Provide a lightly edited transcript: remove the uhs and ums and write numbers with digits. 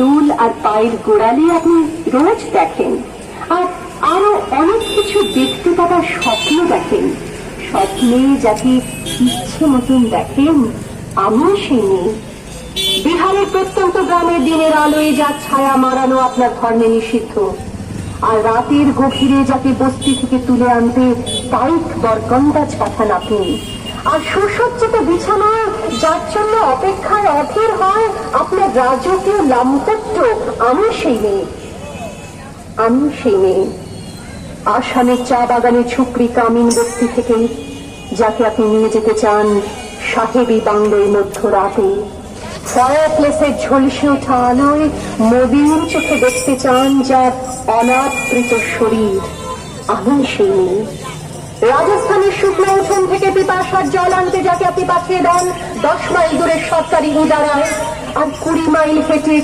চুল আর পায়ের গোড়ালি আপনি রোজ দেখেন, আর আরো অনেক কিছু দেখতে পাওয়ার স্বপ্ন দেখেন। স্বপ্নে যাকে ইচ্ছে মতন দেখেন, আমি সেই মেয়ে। বিহারের প্রত্যন্ত গ্রামে দিনের আলোয় যার ছায়া মারানো আপনার ধর্মে নিষিদ্ধ, আর রাতের গভীরে যাকে বস্তি থেকে তুলে আনতে টাইট বরকন্দাজ পাঠান আপনি, আর সুসজ্জিত বিছানা যার জন্য অপেক্ষায় অধীর হয় আপনার রাজকীয় লামপট্য, আমি সেই মেয়ে। আমি সেই মেয়ে আসামের চা বাগানে ছুকরি কামিন বস্তি থেকে যাকে আপনি নিয়ে যেতে চান সাহেবী বাংলোয় মধ্যরাতে। ফায়ারপ্লেসের ঝলসে ওঠা আলোয় মবিন চোখে দেখতে চান যার অনাবৃত শরীর, আমি সেই মেয়ে। রাজস্থানের শুকনো উঠোন থেকে পিপাসার জল আনতে যাকে আপনি পাঠিয়ে দেন 10 মাইল দূরের সরকারি ইদারায়, আর 20 মাইল হেঁটে